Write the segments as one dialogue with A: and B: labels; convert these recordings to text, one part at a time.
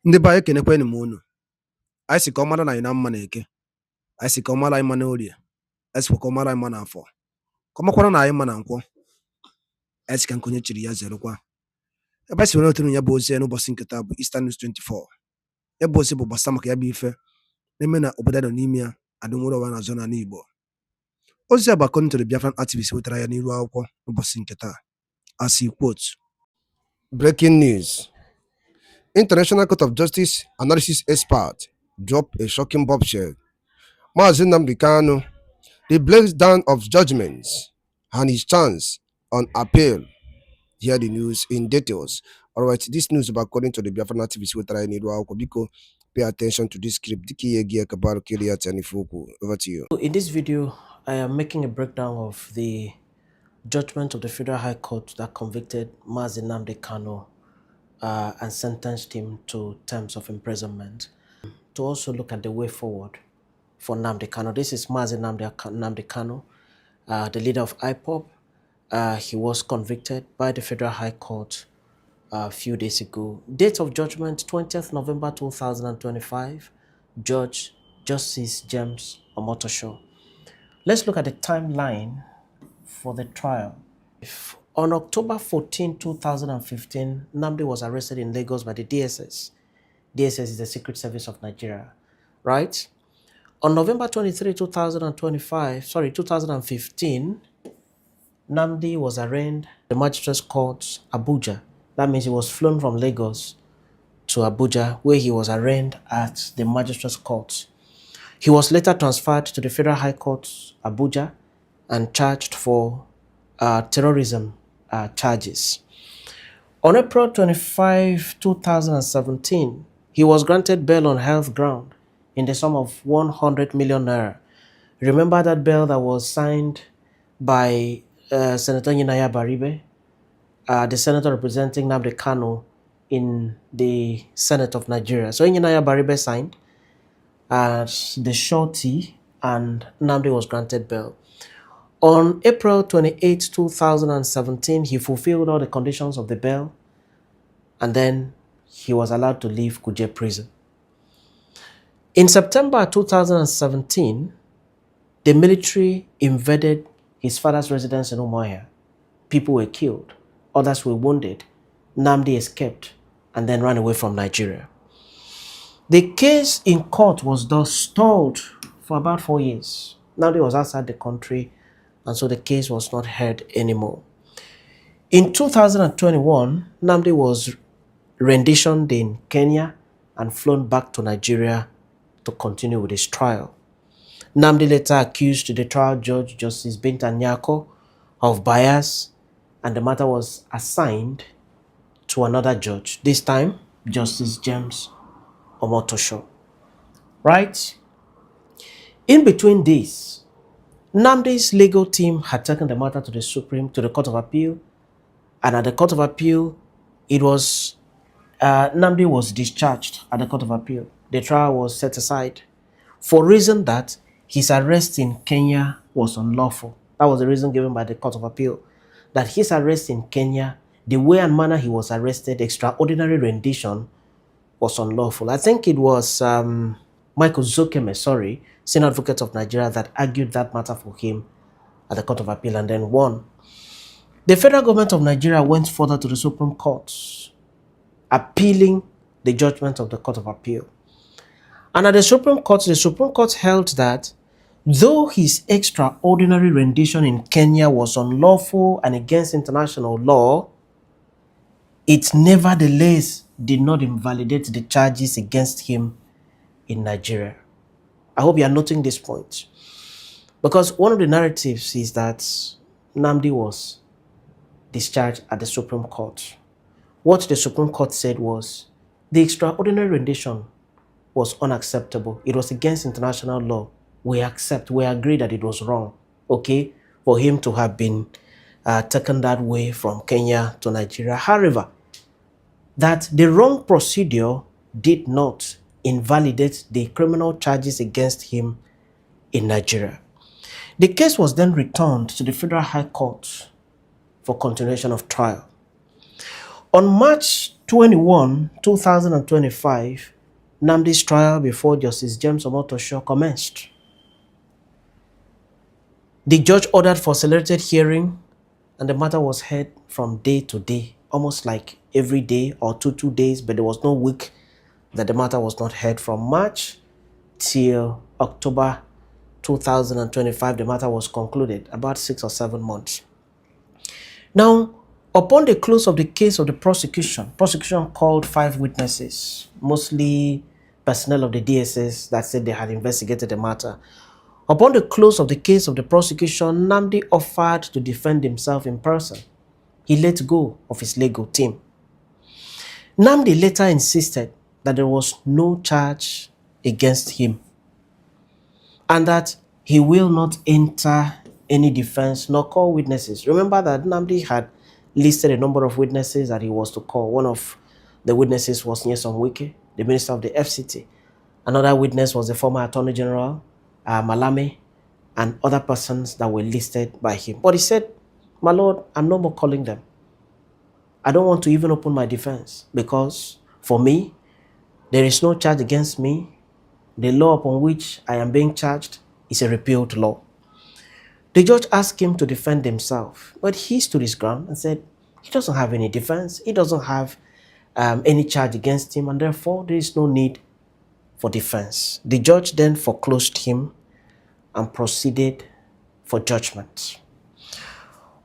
A: Ndị be anyị ekenekwanụ m unu. Anyị sị ka ọ mara na anyị na mma na-eke, anyị sị ka ọ mara anyị mma na orie, anyị sịkwa ka ọ mara anyị mma na afọ, ka ọ makwara na anyị mma na nkwọ, anyị sị ka nke onye chiri ya zerụkwa. Ebe anyị si were otere ya bụ ozi n'ụbọchị nke taa bụ Easter News 24. Ya bụ ozi bụ gbasara maka ya bụ ife na-eme na obodo nọ n'ime ya adịnwere ụwa na-azọ n'ala Igbo. Ozi a bụ according to the Biafran activist wetara ya n'iru akwụkwọ n'ụbọchị nke taa. As he quotes, breaking news. International Court of Justice analysis expert drop a shocking bombshell. Nnamdi Kanu, the breakdown of judgments and his chance on appeal. Hear the news in details. All right, this news is according to the Biafran activist Biko. Pay attention to this script. Over to you.
B: In this video, I am making a breakdown of the judgment of the Federal High Court that convicted Nnamdi Kanu and sentenced him to terms of imprisonment. To also look at the way forward for Nnamdi Kanu. This is Nnamdi Kanu, the leader of IPOB. He was convicted by the Federal High Court a few days ago. Date of judgment, 20th November 2025. Judge Justice James Omotosho. Let's look at the timeline for the trial. On October 14, 2015, Nnamdi was arrested in Lagos by the DSS. DSS is the Secret Service of Nigeria, right? On November 23, 2015, Nnamdi was arraigned at the Magistrates Court, Abuja. That means he was flown from Lagos to Abuja, where he was arraigned at the Magistrates Court. He was later transferred to the Federal High Court, Abuja, and charged for terrorism charges. On April 25, 2017, he was granted bail on health ground in the sum of 100 million naira. Remember that bail that was signed by Senator Nnamdi Baribe, the senator representing Nnamdi Kanu in the Senate of Nigeria. So Nnamdi Baribe signed the surety and Nnamdi was granted bail. On April 28, 2017, he fulfilled all the conditions of the bail and then he was allowed to leave Kuje prison. In September 2017, the military invaded his father's residence in Umuahia. People were killed, others were wounded. Nnamdi escaped and then ran away from Nigeria. The case in court was thus stalled for about 4 years. Nnamdi was outside the country, and so the case was not heard anymore. In 2021, Nnamdi was renditioned in Kenya and flown back to Nigeria to continue with his trial. Nnamdi later accused the trial judge, Justice Binta Nyako, of bias, and the matter was assigned to another judge, this time Justice James Omotosho. Right? In between this, Nnamdi's legal team had taken the matter to the Court of Appeal, and at the Court of Appeal, it was Nnamdi was discharged at the Court of Appeal. The trial was set aside for reason that his arrest in Kenya was unlawful. That was the reason given by the Court of Appeal, that his arrest in Kenya, the way and manner he was arrested, extraordinary rendition, was unlawful. I think it was Michael Zokeme, Senior Advocate of Nigeria, that argued that matter for him at the Court of Appeal and then won. The federal government of Nigeria went further to the Supreme Court, appealing the judgment of the Court of Appeal. And at the Supreme Court held that though his extraordinary rendition in Kenya was unlawful and against international law, it nevertheless did not invalidate the charges against him in Nigeria. I hope you are noting this point, because one of the narratives is that Nnamdi was discharged at the Supreme Court. What the Supreme Court said was the extraordinary rendition was unacceptable. It was against international law. We agree that it was wrong, okay, for him to have been taken that way from Kenya to Nigeria. However, that the wrong procedure did not invalidate the criminal charges against him in Nigeria. The case was then returned to the Federal High Court for continuation of trial. On March 21, 2025, Nnamdi's trial before Justice James Omotosho commenced. The judge ordered for accelerated hearing, and the matter was heard from day to day, almost like every day or two days, but there was no week that the matter was not heard. From March till October 2025, the matter was concluded, about 6 or 7 months. Now, upon the close of the case of the prosecution called 5 witnesses, mostly personnel of the DSS that said they had investigated the matter. Upon the close of the case of the prosecution, Nnamdi offered to defend himself in person. He let go of his legal team. Nnamdi later insisted that there was no charge against him and that he will not enter any defense nor call witnesses. Remember that Nnamdi had listed a number of witnesses that he was to call. One of the witnesses was Nyesom Wike, the Minister of the FCT. Another witness was the former Attorney General, Malame, and other persons that were listed by him. But he said, "My Lord, I'm no more calling them. I don't want to even open my defense because for me, there is no charge against me. The law upon which I am being charged is a repealed law." The judge asked him to defend himself, but he stood his ground and said he doesn't have any defense. He doesn't have any charge against him, and therefore there is no need for defense. The judge then foreclosed him and proceeded for judgment.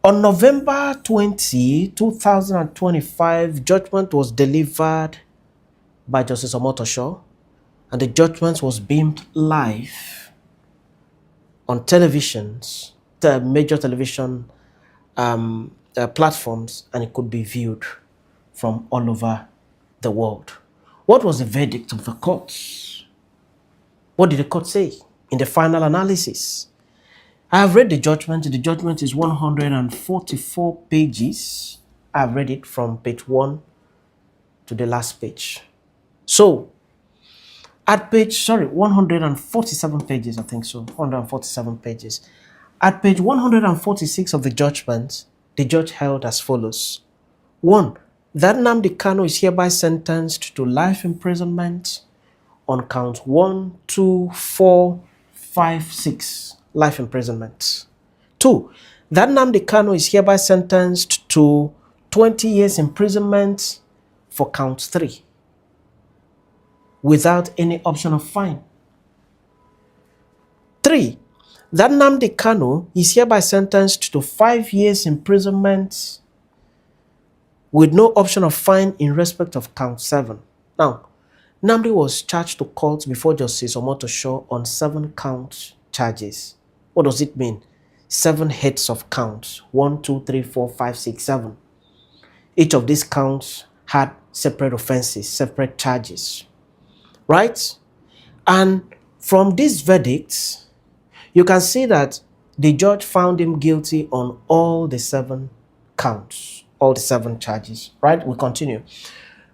B: On November 20, 2025, judgment was delivered by Justice Omotosho, and the judgment was beamed live on televisions, the major television platforms, and it could be viewed from all over the world. What was the verdict of the court? What did the court say in the final analysis? I have read the judgment. The judgment is 144 pages. I have read it from page 1 to the last page. So, at page, 147 pages, I think so, 147 pages. At page 146 of the judgment, the judge held as follows. 1. That Nnamdi Kanu is hereby sentenced to life imprisonment on count 1, 2, 4, 5, 6. Life imprisonment. 2. That Nnamdi Kanu is hereby sentenced to 20 years imprisonment for count 3 without any option of fine. 3. That Nnamdi Kanu is hereby sentenced to 5 years imprisonment with no option of fine in respect of count 7. Now, Nnamdi was charged to court before Justice Omotosho on 7 count charges. What does it mean? 7 heads of counts. 1, 2, 3, 4, 5, 6, 7. Each of these counts had separate offenses, separate charges. Right? And from these verdicts, you can see that the judge found him guilty on all the 7 counts, all the 7 charges. Right? We continue.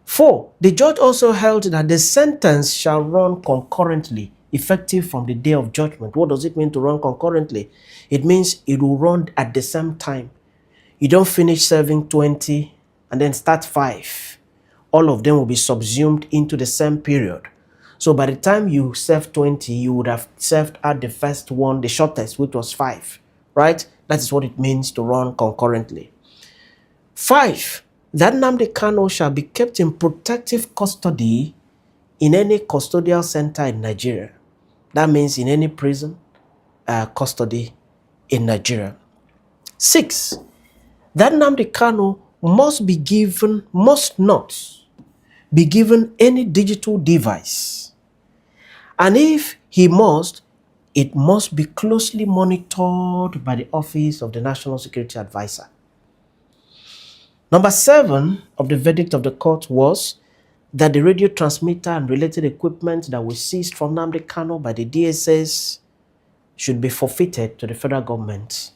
B: 4. The judge also held that the sentence shall run concurrently, effective from the day of judgment. What does it mean to run concurrently? It means it will run at the same time. You don't finish serving 20 and then start 5. All of them will be subsumed into the same period. So by the time you serve 20, you would have served out the first one, the shortest, which was 5. Right? That is what it means to run concurrently. 5. That Nnamdi Kanu shall be kept in protective custody in any custodial center in Nigeria. That means in any prison custody in Nigeria. 6. That Nnamdi Kanu must not be given any digital device. And if he must, it must be closely monitored by the Office of the National Security Advisor. Number 7 of the verdict of the court was that the radio transmitter and related equipment that was seized from Nnamdi Kanu by the DSS should be forfeited to the federal government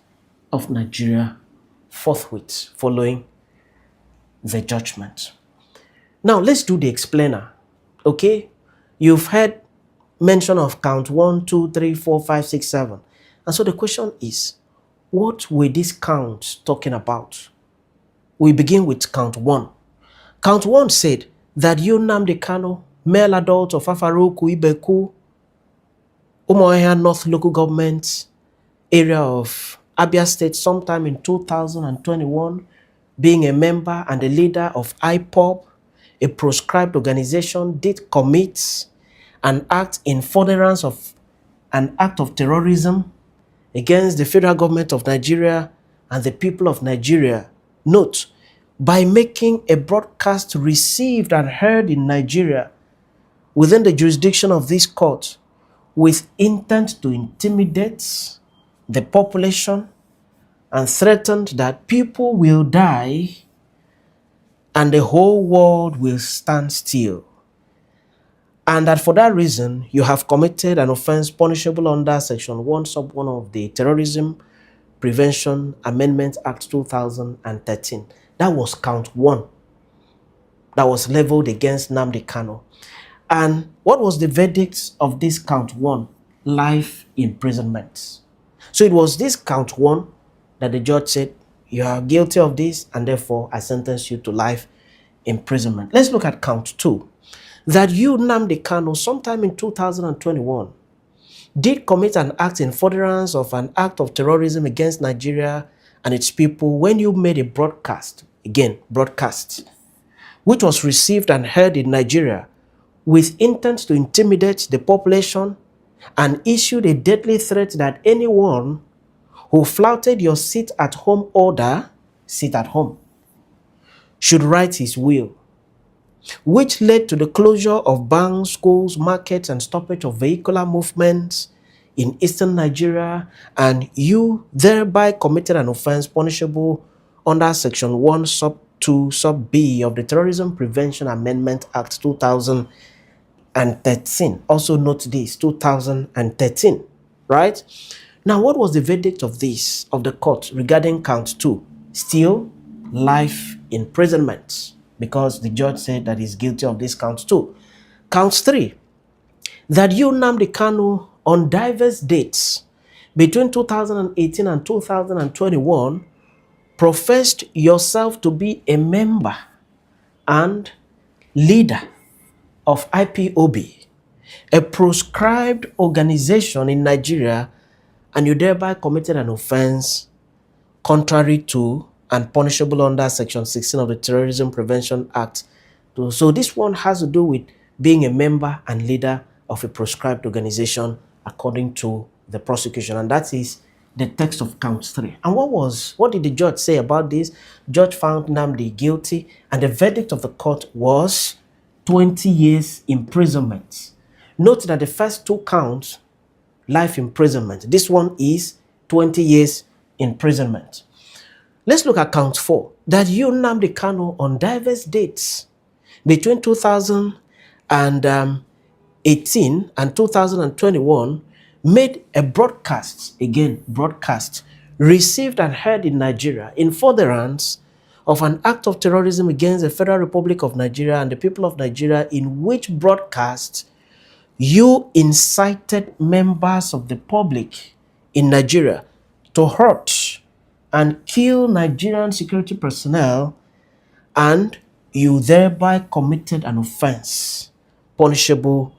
B: of Nigeria forthwith following the judgment. Now, let's do the explainer. Okay? You've heard mention of count 1, 2, 3, 4, 5, 6, 7. And so the question is, what were these counts talking about? We begin with count 1. Count 1 said that you, Nnamdi Kanu, male adult of Afaruku, Ibeku, Umuahia North Local Government area of Abia State sometime in 2021, being a member and a leader of IPOB, a proscribed organization, did commit an act in furtherance of an act of terrorism against the federal government of Nigeria and the people of Nigeria. Note, by making a broadcast received and heard in Nigeria within the jurisdiction of this court with intent to intimidate the population and threatened that people will die and the whole world will stand still. And that for that reason, you have committed an offense punishable under Section 1, Sub 1 of the Terrorism Prevention Amendment Act 2013. That was count 1 that was leveled against Nnamdi Kanu. And what was the verdict of this count 1? Life imprisonment. So it was this count 1 that the judge said, you are guilty of this, and therefore I sentence you to life imprisonment. Let's look at count 2. That you, Nnamdi Kanu, sometime in 2021, did commit an act in furtherance of an act of terrorism against Nigeria and its people when you made a broadcast, again, broadcast, which was received and heard in Nigeria with intent to intimidate the population and issued a deadly threat that anyone who flouted your sit at home order, sit at home, should write his will, which led to the closure of banks, schools, markets, and stoppage of vehicular movements in eastern Nigeria, and you thereby committed an offense punishable under Section 1, Sub 2, Sub B of the Terrorism Prevention Amendment Act 2013. Also note this, 2013, right? Now, what was the verdict of this, of the court regarding count 2? Still life imprisonment, because the judge said that he's guilty of this count 2. Count 3, that you, Nnamdi Kanu, on diverse dates between 2018 and 2021, professed yourself to be a member and leader of IPOB, a proscribed organization in Nigeria, and you thereby committed an offense contrary to and punishable under Section 16 of the Terrorism Prevention Act. So this one has to do with being a member and leader of a proscribed organization according to the prosecution, and that is the text of count 3. And what did the judge say about this? Judge found Nnamdi guilty, and the verdict of the court was 20 years imprisonment. Note that the first 2 counts, life imprisonment. This one is 20 years imprisonment. Let's look at count 4, that you, Nnamdi Kanu, on diverse dates between 2018 and 2021, made a broadcast, again, broadcast, received and heard in Nigeria in furtherance of an act of terrorism against the Federal Republic of Nigeria and the people of Nigeria, in which broadcast you incited members of the public in Nigeria to hurt and kill Nigerian security personnel, and you thereby committed an offense punishable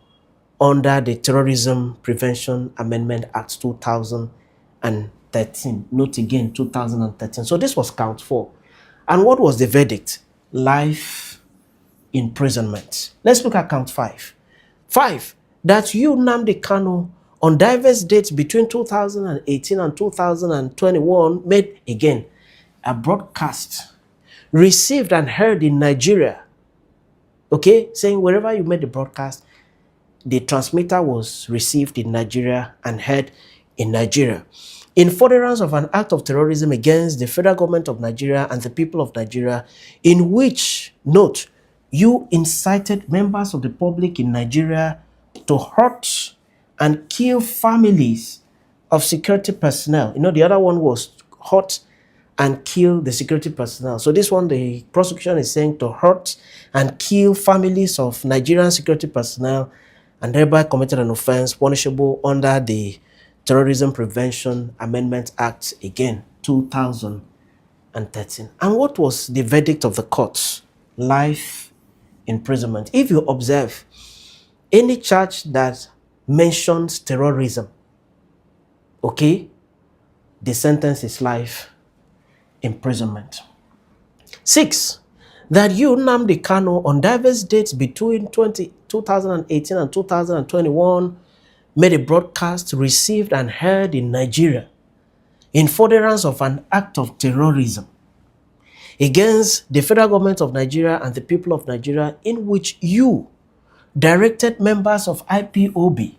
B: under the Terrorism Prevention Amendment Act 2013. Note again, 2013. So this was count 4. And what was the verdict? Life imprisonment. Let's look at count 5. 5, that you, Nnamdi Kanu, on diverse dates between 2018 and 2021, made, again, a broadcast received and heard in Nigeria, okay, saying wherever you made the broadcast, the transmitter was received in Nigeria and heard in Nigeria, in furtherance of an act of terrorism against the federal government of Nigeria and the people of Nigeria, in which, note, you incited members of the public in Nigeria to hurt and kill families of security personnel. You know, the other one was hurt and kill the security personnel. So this one, the prosecution is saying to hurt and kill families of Nigerian security personnel, and thereby committed an offense punishable under the Terrorism Prevention Amendment Act, again, 2013. And what was the verdict of the court? life imprisonment. If you observe, any charge that mentions terrorism, okay, the sentence is life imprisonment. 6, that you, Nnamdi Kanu, on diverse dates between 2018 and 2021, made a broadcast received and heard in Nigeria in furtherance of an act of terrorism against the federal government of Nigeria and the people of Nigeria, in which you directed members of IPOB,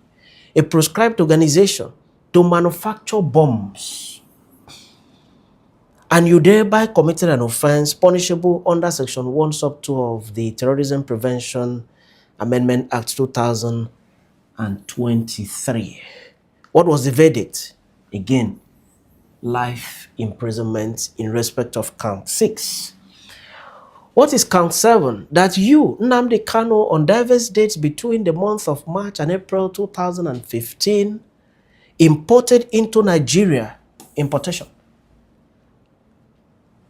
B: a proscribed organization, to manufacture bombs, and you thereby committed an offense punishable under Section 1 Sub 2 of the Terrorism Prevention Amendment Act 2023. What was the verdict? Again, life imprisonment in respect of count 6. What is count 7? That you, Nnamdi Kanu, on diverse dates between the months of March and April 2015, imported into Nigeria, importation,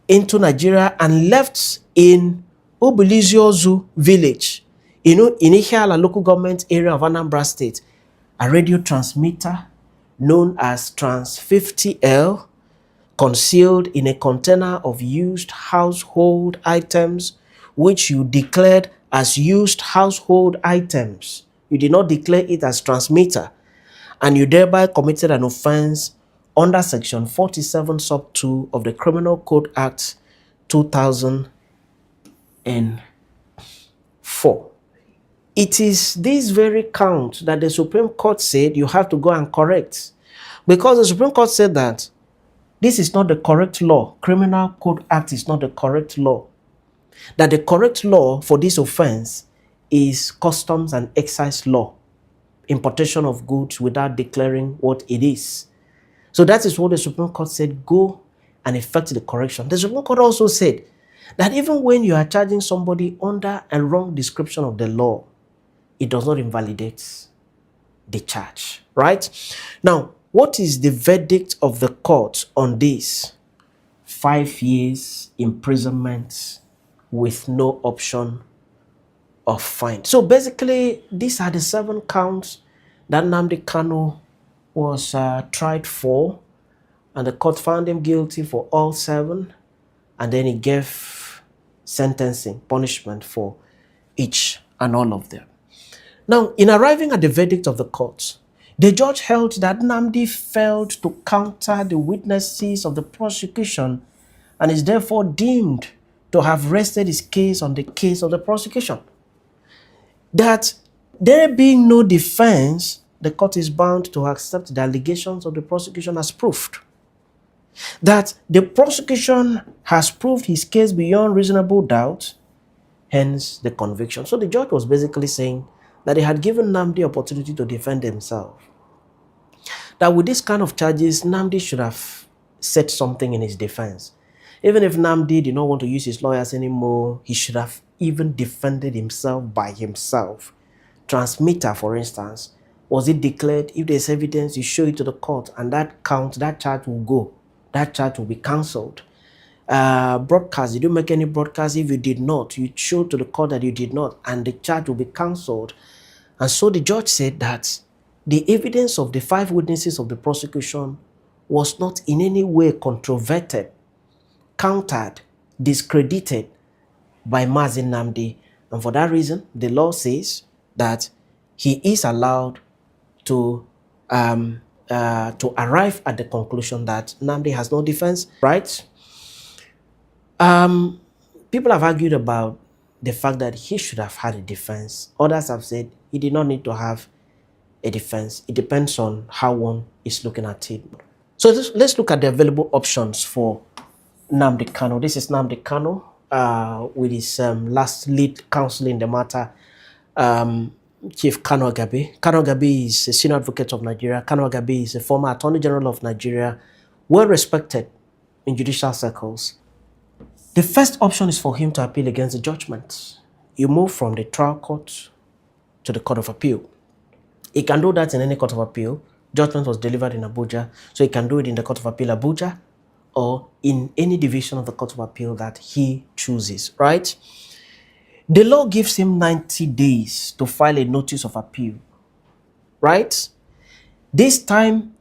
B: into Nigeria, and left in Obiliziozu village, in Ihiala local government area of Anambra State, a radio transmitter known as Trans 50L, concealed in a container of used household items, which you declared as used household items. You did not declare it as transmitter, and you thereby committed an offense under Section 47 Sub 2 of the Criminal Code Act 2004. It is this very count that the Supreme Court said you have to go and correct, because the Supreme Court said that this is not the correct law. Criminal Code Act is not the correct law. That the correct law for this offense is Customs and Excise law, importation of goods without declaring what it is. So that is what the Supreme Court said, go and effect the correction. The Supreme Court also said that even when you are charging somebody under a wrong description of the law, it does not invalidate the charge, right? Now, what is the verdict of the court on this? 5 years imprisonment with no option of fine. So basically, these are the 7 counts that Nnamdi Kanu was tried for, and the court found him guilty for all 7, and then he gave sentencing, punishment for each and all of them. Now, in arriving at the verdict of the court, the judge held that Nnamdi failed to counter the witnesses of the prosecution and is therefore deemed to have rested his case on the case of the prosecution. That there being no defense, the court is bound to accept the allegations of the prosecution as proved. That the prosecution has proved his case beyond reasonable doubt, hence the conviction. So the judge was basically saying that he had given Nnamdi opportunity to defend himself. That with this kind of charges, Nnamdi should have said something in his defense. Even if Nnamdi did not want to use his lawyers anymore, he should have even defended himself by himself. Transmitter, for instance, was it declared? If there's evidence, you show it to the court, and that charge will go. That charge will be cancelled. Broadcast, did you make any broadcast? If you did not, you show to the court that you did not, and the charge will be cancelled. And so the judge said that the evidence of the 5 witnesses of the prosecution was not in any way controverted, countered, discredited by Mazi Nnamdi. And for that reason, the law says that he is allowed to arrive at the conclusion that Nnamdi has no defense, right? People have argued about the fact that he should have had a defense. Others have said he did not need to have a defense. It depends on how one is looking at it. So let's look at the available options for Nnamdi Kanu. This is Nnamdi Kanu with his last lead counsel in the matter, Chief Kanu Agabi. Kanu Agabi is a senior advocate of Nigeria. Kanu Agabi is a former Attorney General of Nigeria, well respected in judicial circles. The first option is for him to appeal against the judgment. You move from the trial court to the Court of Appeal. He can do that in any Court of Appeal. Judgment was delivered in Abuja, so he can do it in the Court of Appeal Abuja or in any division of the Court of Appeal that he chooses, right? The law gives him 90 days to file a notice of appeal, right? This time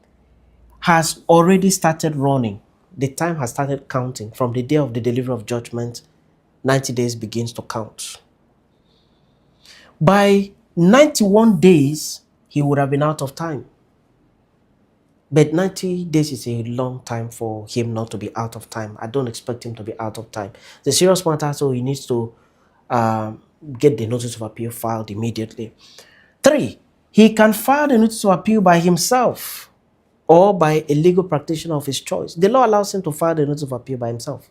B: has already started running. The time has started counting. From the day of the delivery of judgment, 90 days begins to count. By 91 days, he would have been out of time. But 90 days is a long time for him not to be out of time. I don't expect him to be out of time. The serious matter, so he needs to get the notice of appeal filed immediately. 3, he can file the notice of appeal by himself or by a legal practitioner of his choice. The law allows him to file the notice of appeal by himself.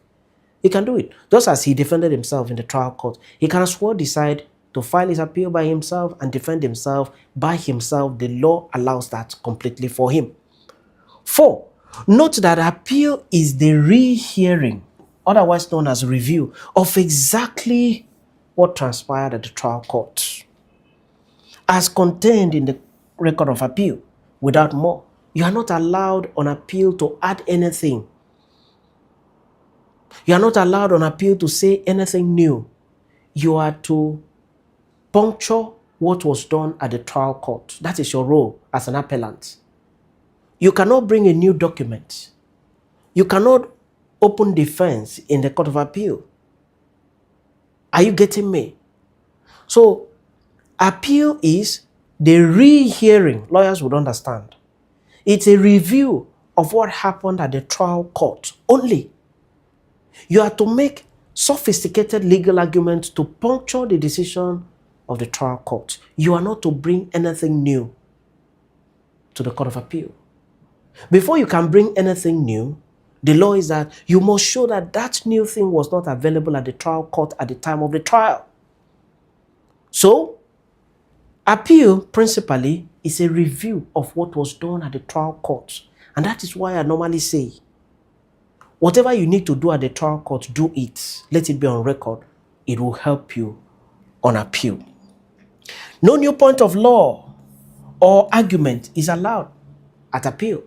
B: He can do it. Just as he defended himself in the trial court, he can as well decide to file his appeal by himself and defend himself by himself. The law allows that completely for him. 4, note that appeal is the rehearing, otherwise known as review, of exactly what transpired at the trial court, as contained in the record of appeal, without more. You are not allowed on appeal to add anything. You are not allowed on appeal to say anything new. You are to puncture what was done at the trial court. That is your role as an appellant. You cannot bring a new document. You cannot open defense in the court of appeal. Are you getting me? So, appeal is the rehearing. Lawyers would understand. It's a review of what happened at the trial court only. You are to make sophisticated legal arguments to puncture the decision of the trial court. You are not to bring anything new to the court of appeal. Before you can bring anything new, the law is that you must show that that new thing was not available at the trial court at the time of the trial. So, appeal principally is a review of what was done at the trial court. And that is why I normally say, whatever you need to do at the trial court, do it. Let it be on record. It will help you on appeal. No new point of law or argument is allowed at appeal.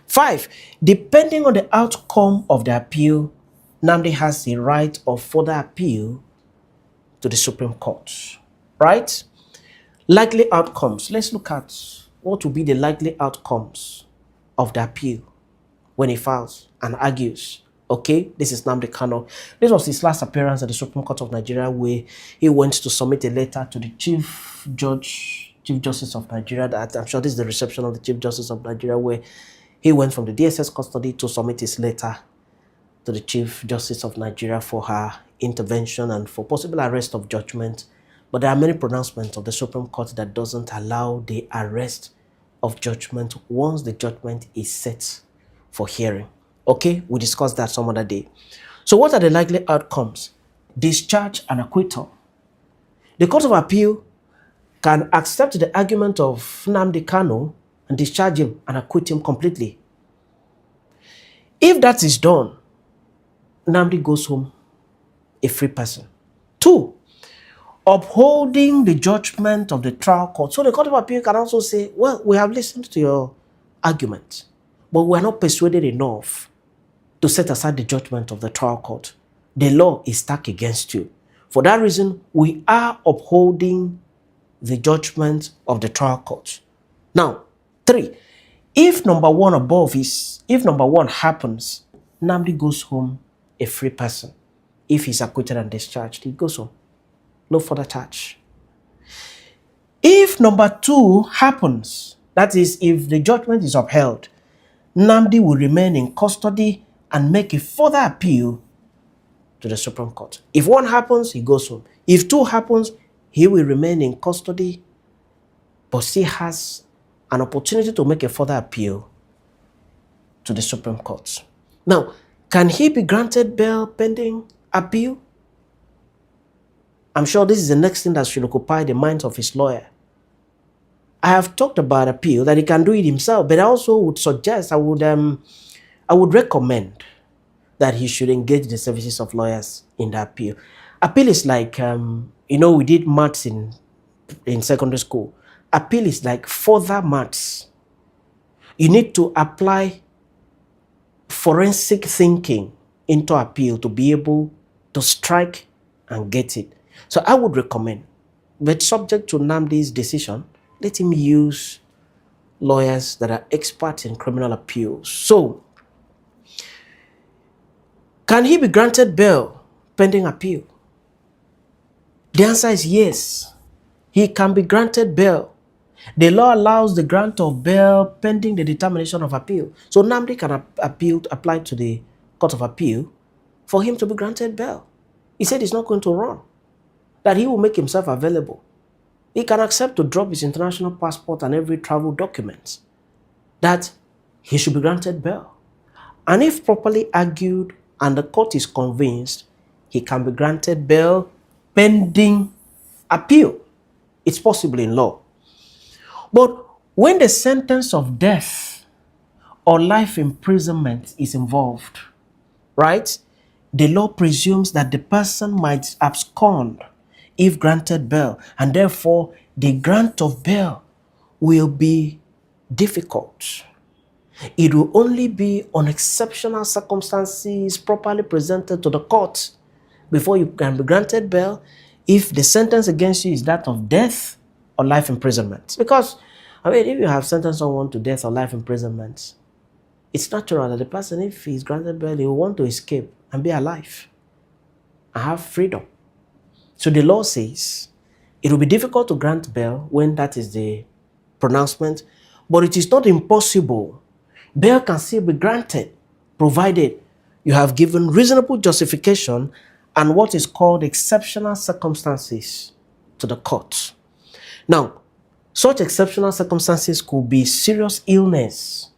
B: 5, depending on the outcome of the appeal, Nnamdi has the right of further appeal to the Supreme Court. Right? Likely outcomes. Let's look at what will be the likely outcomes of the appeal when he files and argues. Okay, this is Nnamdi Kanu. This was his last appearance at the Supreme Court of Nigeria, where he went to submit a letter to the Chief Justice of Nigeria. That I'm sure this is the reception of the Chief Justice of Nigeria, where he went from the DSS custody to submit his letter to the Chief Justice of Nigeria for her intervention and for possible arrest of judgment. But there are many pronouncements of the Supreme Court that doesn't allow the arrest of judgment once the judgment is set for hearing. Okay, we discussed that some other day. So what are the likely outcomes? Discharge and acquittal. The Court of Appeal can accept the argument of Nnamdi Kanu and discharge him and acquit him completely. If that is done, Nnamdi goes home a free person. 2, upholding the judgment of the trial court. So the Court of Appeal can also say, well, we have listened to your argument, but we are not persuaded enough to set aside the judgment of the trial court. The law is stacked against you. For that reason, we are upholding the judgment of the trial court. Now, 3, if number 1 happens, Nnamdi goes home a free person. If he's acquitted and discharged, he goes home. No further charge. If number 2 happens, that is, if the judgment is upheld, Nnamdi will remain in custody and make a further appeal to the Supreme Court. If 1 happens, he goes home. If 2 happens, he will remain in custody, but still has an opportunity to make a further appeal to the Supreme Court. Now, can he be granted bail pending appeal? I'm sure this is the next thing that should occupy the minds of his lawyer. I have talked about appeal, that he can do it himself, but I also would suggest, I would recommend that he should engage the services of lawyers in the appeal. Appeal is like, we did maths in secondary school. Appeal is like further maths. You need to apply forensic thinking into appeal to be able to strike and get it. So I would recommend, but subject to Nnamdi's decision, let him use lawyers that are experts in criminal appeals. So, can he be granted bail pending appeal? The answer is yes. He can be granted bail. The law allows the grant of bail pending the determination of appeal. So Nnamdi can apply to the Court of Appeal for him to be granted bail. He said he's not going to run, that he will make himself available. He can accept to drop his international passport and every travel document, that he should be granted bail. And if properly argued and the court is convinced, he can be granted bail pending appeal. It's possible in law. But when the sentence of death or life imprisonment is involved, right, the law presumes that the person might abscond if granted bail, and therefore the grant of bail will be difficult. It will only be on exceptional circumstances properly presented to the court before you can be granted bail if the sentence against you is that of death or life imprisonment. Because, I mean, if you have sentenced someone to death or life imprisonment, it's natural that the person, if he's granted bail, he will want to escape and be alive and have freedom. So the law says it will be difficult to grant bail when that is the pronouncement, but it is not impossible. Bail can still be granted, provided you have given reasonable justification and what is called exceptional circumstances to the court. Now, such exceptional circumstances could be serious illness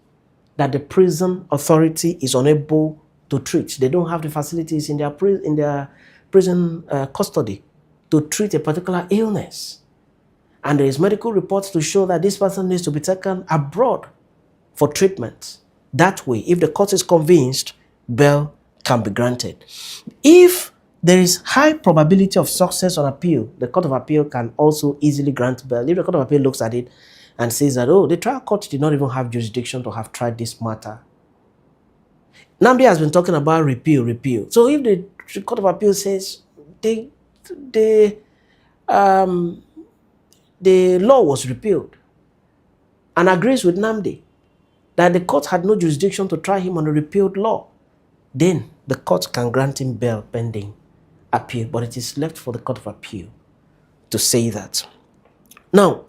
B: that the prison authority is unable to treat. They don't have the facilities in their prison custody to treat a particular illness. And there is medical reports to show that this person needs to be taken abroad for treatment. That way, if the court is convinced, bail can be granted. If there is high probability of success on appeal, the Court of Appeal can also easily grant bail. If the Court of Appeal looks at it and says that, oh, the trial court did not even have jurisdiction to have tried this matter. Nnamdi has been talking about repeal. So if the Court of Appeal says the law was repealed and agrees with Nnamdi that the court had no jurisdiction to try him on a repealed law, then the court can grant him bail pending appeal, but it is left for the Court of Appeal to say that. Now,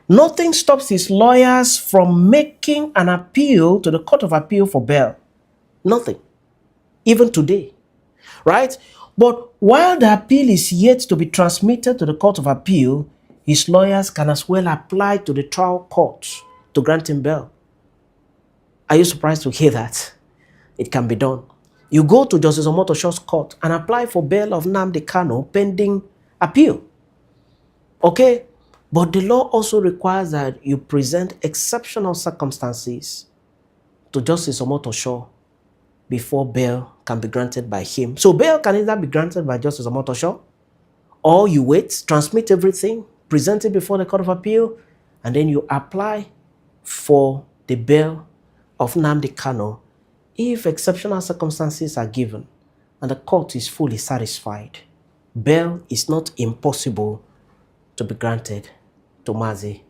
B: nothing stops his lawyers from making an appeal to the Court of Appeal for bail. Nothing. Even today, right? But while the appeal is yet to be transmitted to the Court of Appeal, his lawyers can as well apply to the trial court to grant him bail. Are you surprised to hear that? It can be done. You go to Justice Omotosho's court and apply for bail of Nnamdi Kanu pending appeal. Okay? But the law also requires that you present exceptional circumstances to Justice Omotosho before bail can be granted by him. So bail can either be granted by Justice Omotosho, or you wait, transmit everything, present it before the Court of Appeal, and then you apply for the bail of Nnamdi Kanu if exceptional circumstances are given and the court is fully satisfied. Bail is not impossible to be granted to Mazi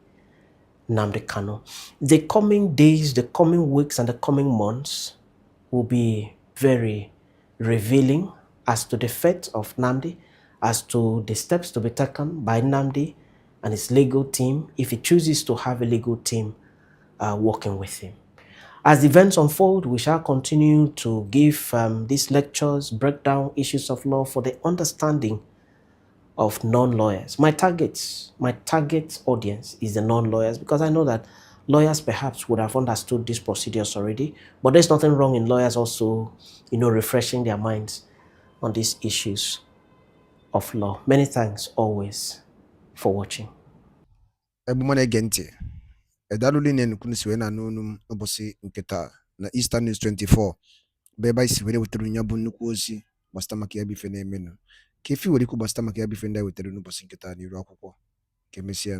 B: Nnamdi Kanu. The coming days, the coming weeks, and the coming months will be very revealing as to the fate of Nnamdi, as to the steps to be taken by Nnamdi and his legal team, if he chooses to have a legal team working with him. As events unfold, we shall continue to give these lectures, break down issues of law for the understanding of non-lawyers. My target audience is the non-lawyers, because I know that lawyers perhaps would have understood these procedures already, but there's nothing wrong in lawyers also, refreshing their minds on these issues of law. Many thanks always for watching.
A: Edaluli ne nukunu siwe na nunum obosi nketa na Eastern News 24 beba isi were weturu nyabu nnukwu ozi gbasata maka ya bife na-emenu ka efi were ikwu gbasata maka ya bife ndị a wetara n'ụbọchị nketa n'iru akwụkwọ ka emesịa